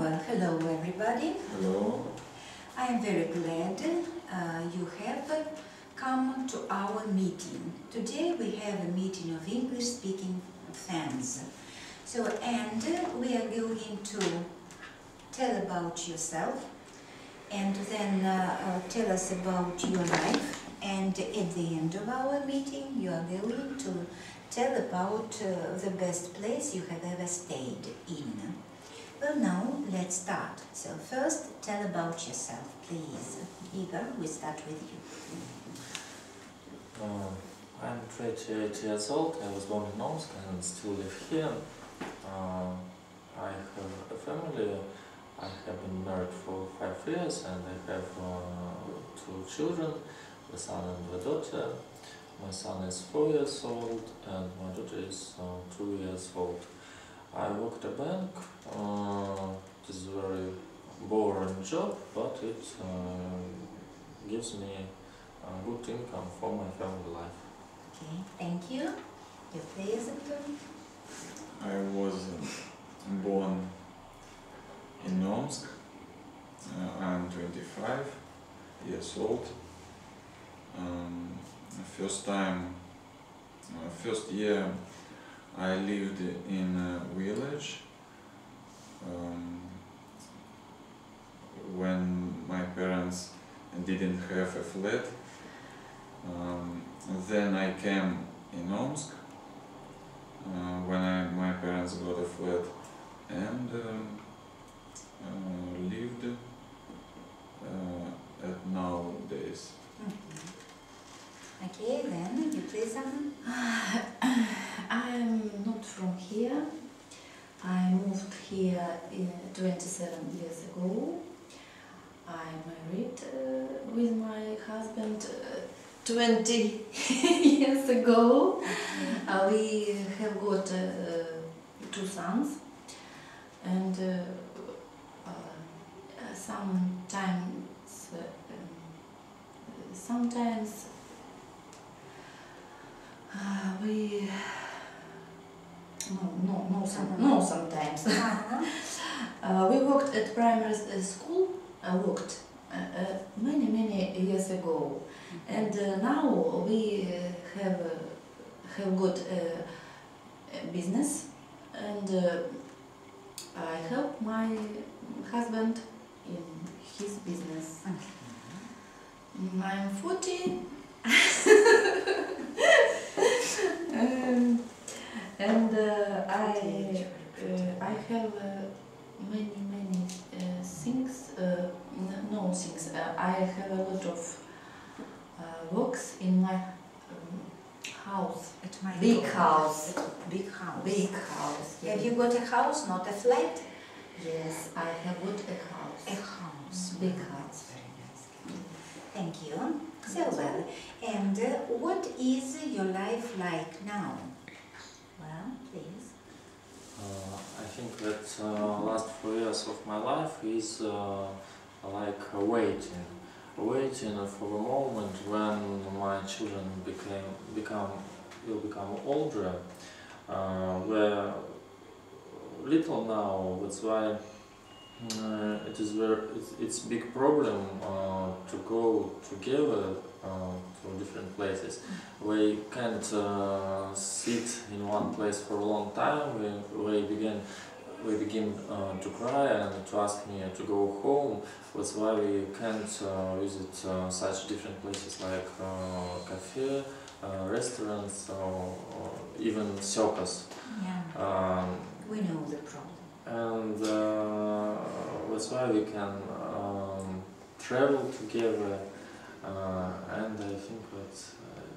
Well, hello everybody. Hello. I am very glad you have come to our meeting. Today we have a meeting of English-speaking fans. And we are going to tell about yourself and then tell us about your life. And at the end of our meeting you are going to tell about the best place you have ever stayed in. Well, now let's start. So first, tell about yourself, please. Igor, we start with you. I'm 28 years old. I was born in Omsk and still live here. I have a family. I have been married for 5 years and I have 2 children, a son and a daughter. My son is 4 years old and my daughter is 2 years old. I work at a bank. It is a very boring job, but it gives me a good income for my family life. Okay, thank you. You please. I was born in Omsk. I'm 25 years old. First year I lived in a village when my parents didn't have a flat. Then I came in Omsk when my parents got a flat and lived at nowadays. Okay, then you please. I'm not from here. I moved here 27 years ago. I married with my husband 20 years ago. We have got 2 sons, and sometimes we sometimes we worked at primary school. I worked many years ago, and now we have got a business, and I help my husband in his business. I'm 40. And I have many things. I have a lot of works in my house. At my Big door. house. Big house. Big house. Have you got a house, not a flat? Yes, I have got a house. A house. Big Wow, house. that's very nice. Thank you. So well, and what is your life like now? Well, please. I think that last 4 years of my life is like waiting for the moment when my children will become older. We're little now, that's why it's big problem to go together to different places. We can't sit in one place for a long time. We begin to cry and to ask me to go home. That's why we can't visit such different places like cafe, restaurants, or even circus. Yeah. We know the problem. And that's why we can travel together, and I think that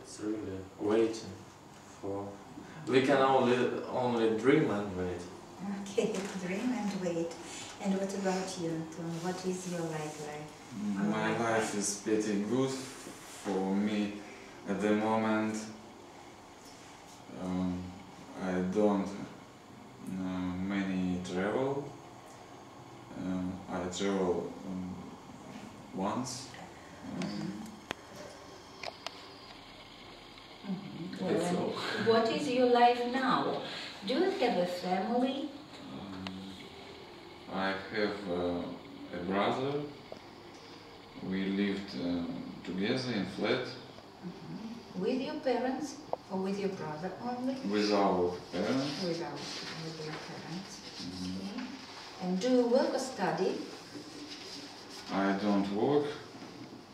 it's really waiting for. We can only dream and wait. Okay, dream and wait. And what about you, Tom? What is your life like? My life is pretty good for me at the moment. I don't many travel. I travel once. Well, what is your life now? Do you have a family? I have a brother. We lived together in flat With your parents or with your brother only? with our parents. With your parents. Okay. And do you work or study? I don't work.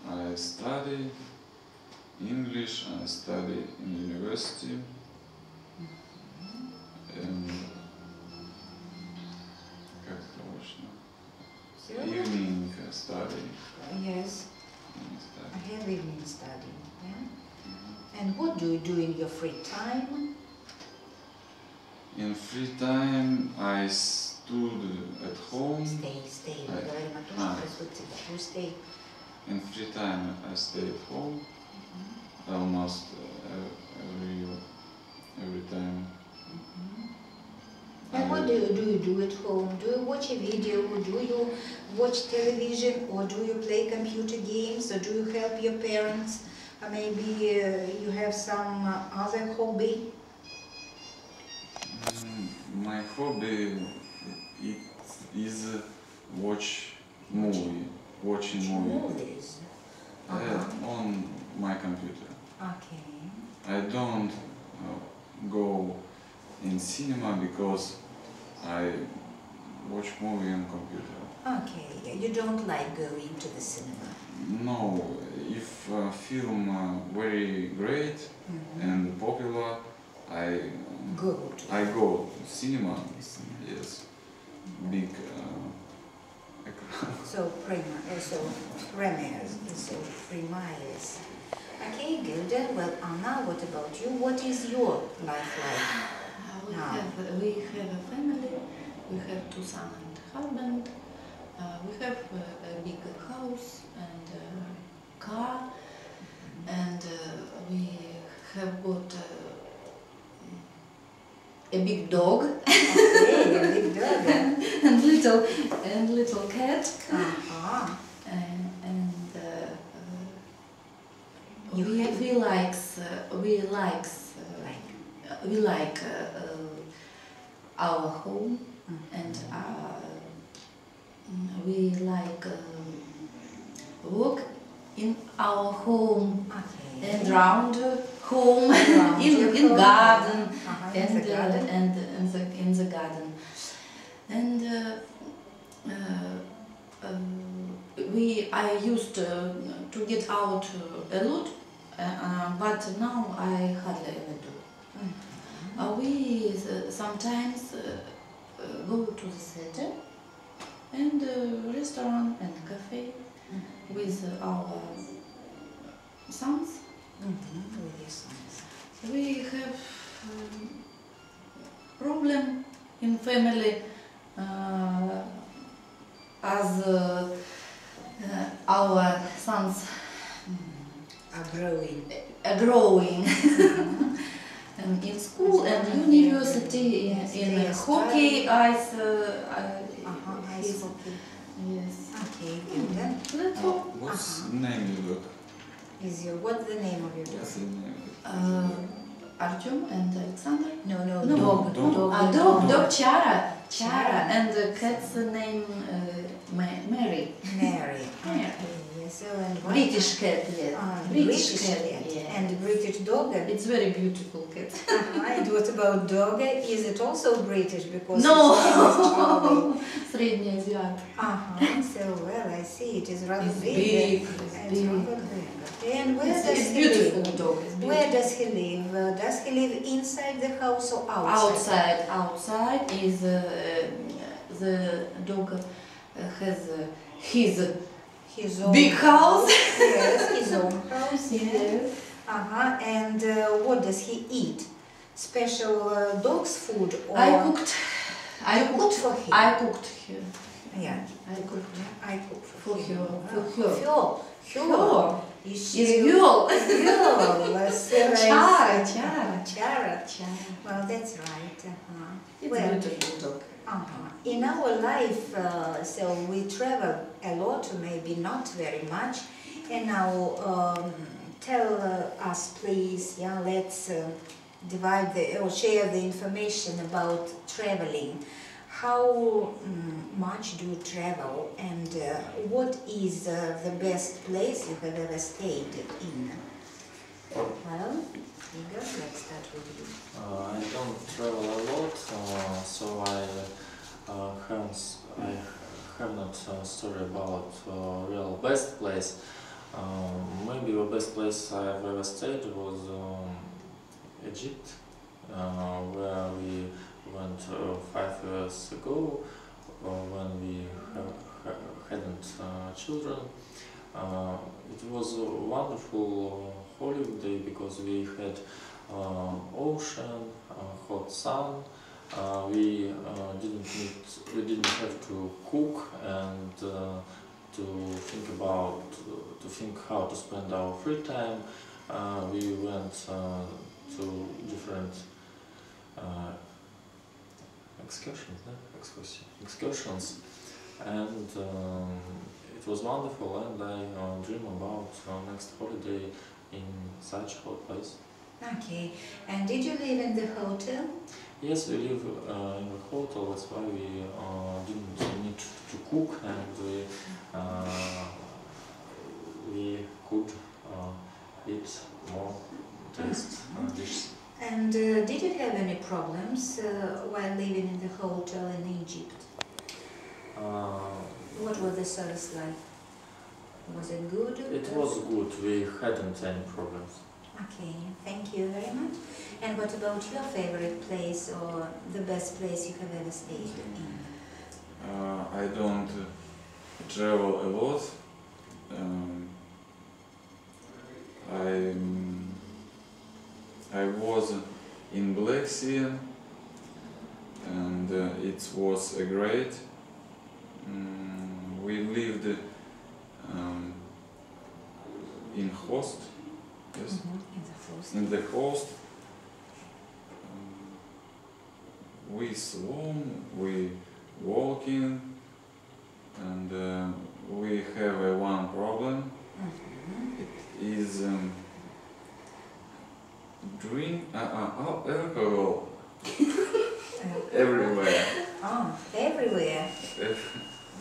I study English. I study in university. Как точно? So, Evening study. yes, Evening study. I have evening study. Yeah? And what do you do in your free time? In free time, I stood at home. Stay. I- Говорим о том, а. что происходит всегда. You stay. In free time, I stay at home almost every time. And what do you do at home? Do you watch a video? Do you watch television? Or do you play computer games? Or do you help your parents? Or maybe you have some other hobby? My hobby is watching movie Movies. on my computer. Okay. I don't go in cinema because I watch movie on computer. Okay. You don't like going to the cinema? No, if film very great and popular, I Go to go to cinema. Yes, big ekran. So premieres, so premieres. Okay, good. Well, Anna, what about you? What is your life like? We now? have a family. We have 2 sons and husband. We have a big house and car, and we have got a big dog Okay, a big dog. and little cat. Uh-huh. And You have- we like our home, and we like walk in our home Okay. and round home Around your in home. garden Uh-huh, and in the garden. in the garden. And I used to get out a lot, but now I hardly ever do. We sometimes go to the theater and restaurant and cafe with our sons. With your sons. We have problem in family as our sons Are growing. are growing and in school and university in hockey ice. Ice hockey. Yes. Okay, good. That's all. What's the name of your dog? What's the name of your dog? What's the name of it? Artyom and Alexander. No, No, dog. dog Chara. Chara. And the cat's name Mary. Mary. Mary. Okay, so and what? British cat, yes. British cat. yes. And British dog. It's very beautiful cat. And what about dog? Is it also British? Because No. its name is Charlie. Средний азиат. So well, I see it is rather It's big. big. It's It's big. rather big. Okay, and where does It's he beautiful live? dog. It's beautiful. Where does he live? Does he live inside the house or outside? Outside is the dog has his His own big house. Yes, his own house. Yes. And what does he eat? Special dog's food or I cooked for him? I cooked here. Yeah, I cooked I cook for her. Her. Is girl. Girl. Chara. Chara. Well, that's right. It's Well, a beautiful dog. In our life, so we travel a lot, maybe not very much. And now, tell us, please. Yeah, let's divide or share the information about traveling. how much do you travel, and what is the best place you have ever stayed in? Well, Igor, let's start with you. I don't travel a lot, so I have not a story about real best place. Maybe the best place I've ever stayed was Egypt, where we went 5 years ago when we hadn't children. It was a wonderful holiday because we had ocean, hot sun. We didn't have to cook and to think how to spend our free time. We went to different excursions, and it was wonderful, and I dream about next holiday in such a hot place. Okay, and did you live in the hotel? Yes, we live in the hotel, that's why we didn't need to cook, and we could eat more taste dishes. And did you have any problems while living in the hotel in Egypt? What was the service like? Was it good? It was good, we hadn't any problems. Okay, thank you very much. And what about your favorite place or the best place you have ever stayed in? I don't travel a lot. I was in Black Sea, and it was great. We lived in host. Yes. In the host. We swim, we walking, and we have one problem. It is drink alcohol everywhere. Oh, everywhere.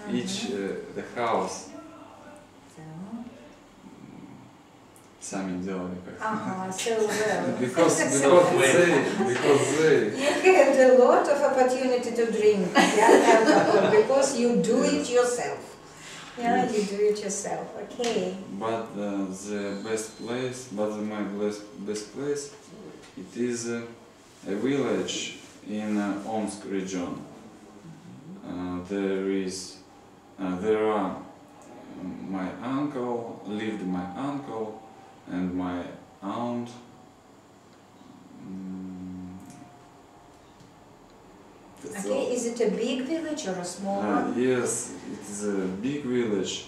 Each the house. So. Сами делали как. So well. Because they. You had a lot of opportunity to drink alcohol because you do it yourself. Yeah, you do it yourself. Okay. But the best place, my best place, it is a village in Omsk region. There are my uncle, lived my uncle and my aunt. Okay, is it a big village or a small one? Yes, it is a big village.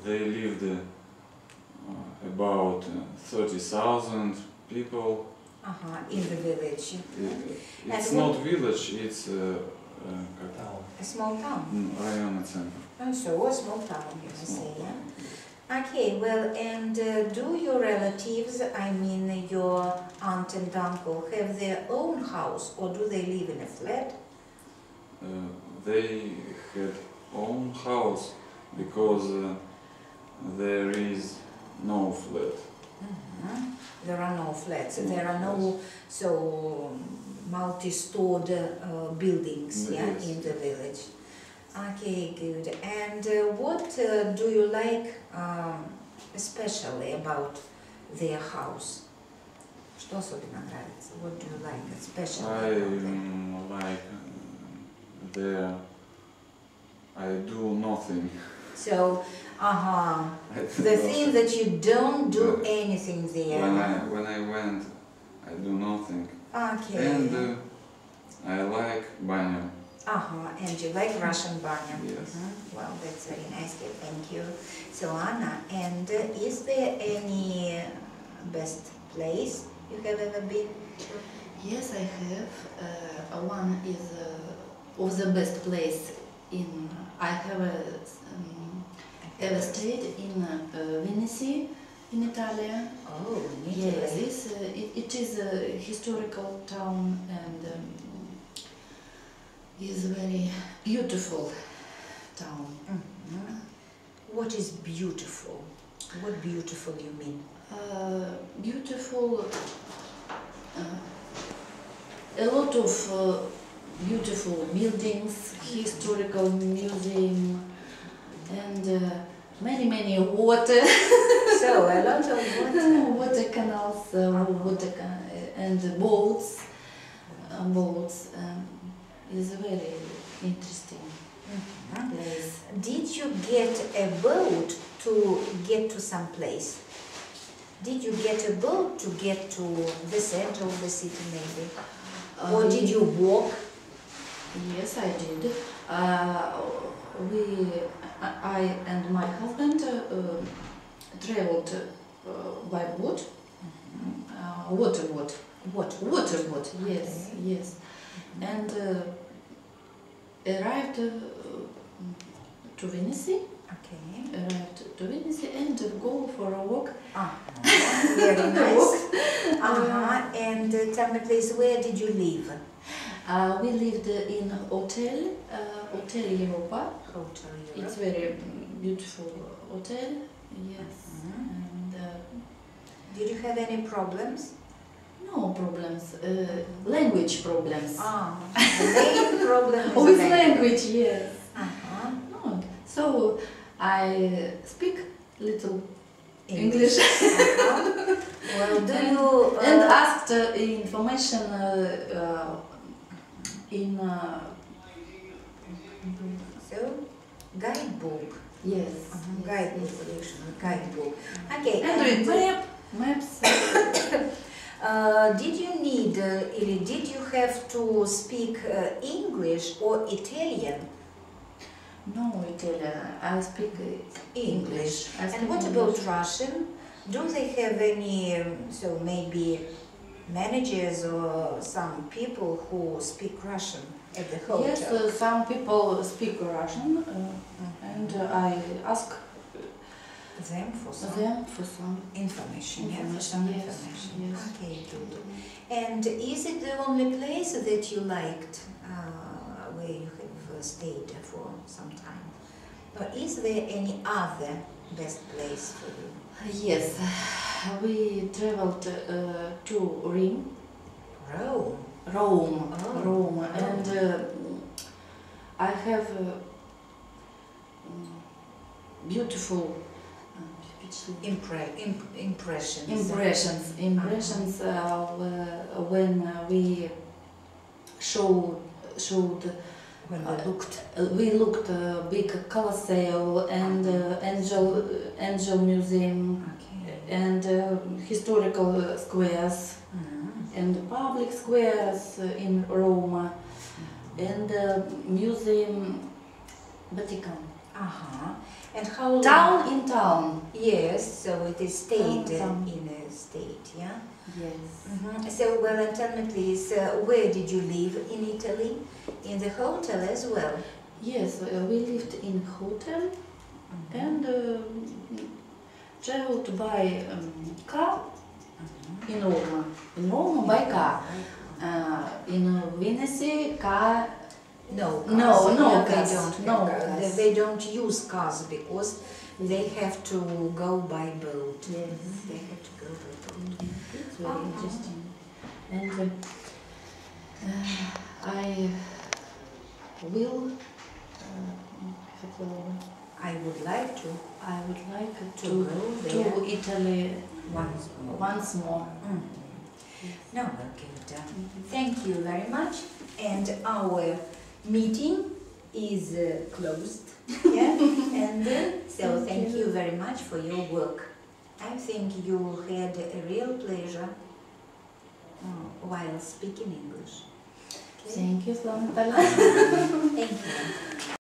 They lived about 30,000 people. In the village. It's not village, it's a small town. Районный центр. So a small town, you can say, yeah. Okay, well, and do your relatives, I mean your aunt and uncle, have their own house or do they live in a flat? They had own house because there is no flat. There are no flats, there are no multi-stored buildings, Yes. in the village. Okay, good. And what do you like especially about their house? Что особенно нравится? What do you like especially about them? I like I do nothing. So, the thing that you don't do anything there. When I went, I do nothing. Okay. And I like banyo. And you like Russian banya? Yes. Well, that's very nice, thank you. So, Anna, and is there any best place you have ever been to? Yes, I have. One is of the best place in. I have ever stayed in Venice, in Italy. Oh, in Italy. Yes, it is a historical town, and beautiful town. Mhm. What is beautiful? What beautiful you mean? Beautiful, a lot of beautiful buildings, historical museum, and many water. So a lot of water. Water canals, and boats. Boats is a very interesting place. Did you get a boat to get to some place? Did you get a boat to get to the center of the city maybe? Or did you walk? Yes, I did. I and my husband traveled by boat, water boat. Water boat, yes, Okay. yes. And arrived to Venice, Okay. and go for a walk. Very nice. And tell me please, where did you live? We lived in Hotel Europa. Hotel It's Europe. very beautiful hotel, yes. And Did you have any problems? no problems, language problems. The main problem is With language. language, yes. No. So I speak little English. Well, do you... And asked information in So, guidebook. yes, Guidebook. Guidebook. Okay. and with maps. Did you need, или did you have to speak English or Italian? No Italian. I speak English. I And speak what English. about Russian? Do they have any, so maybe managers or some people who speak Russian at the hotel? Yes, some people speak Russian, and I ask Them for some information. Yeah, for information, some yes, information. yes. Okay, good. And is it the only place that you liked where you have stayed for some time? Or is there any other best place for you? Yes, we traveled to Rome. Rome. Oh. Rome, and I have beautiful impressions. Impressions when we showed When we looked big Colosseum and Angel Museum Okay. and historical squares and public squares in Rome and Museum Vatican. And how long? Town in town. Yes, so it is stayed Town. in a state, yeah? Yes. So, well, and tell me please, where did you live in Italy? In the hotel as well? Yes, we lived in hotel and traveled by car in Rome. In Rome by car. In Venice, car. No, cars. No, Yeah, cars. they don't have No cars. cars. They don't use cars because they have to go by boat. Yes. They have to go by boat. It's very interesting. And I will. I would like to I would like To go there. to Italy once more. once more. No, okay, done. Thank you very much. And our meeting is closed. Yeah, and so thank you very much for your work. I think you had a real pleasure while speaking English. Okay? Thank you, Natalia. Thank you.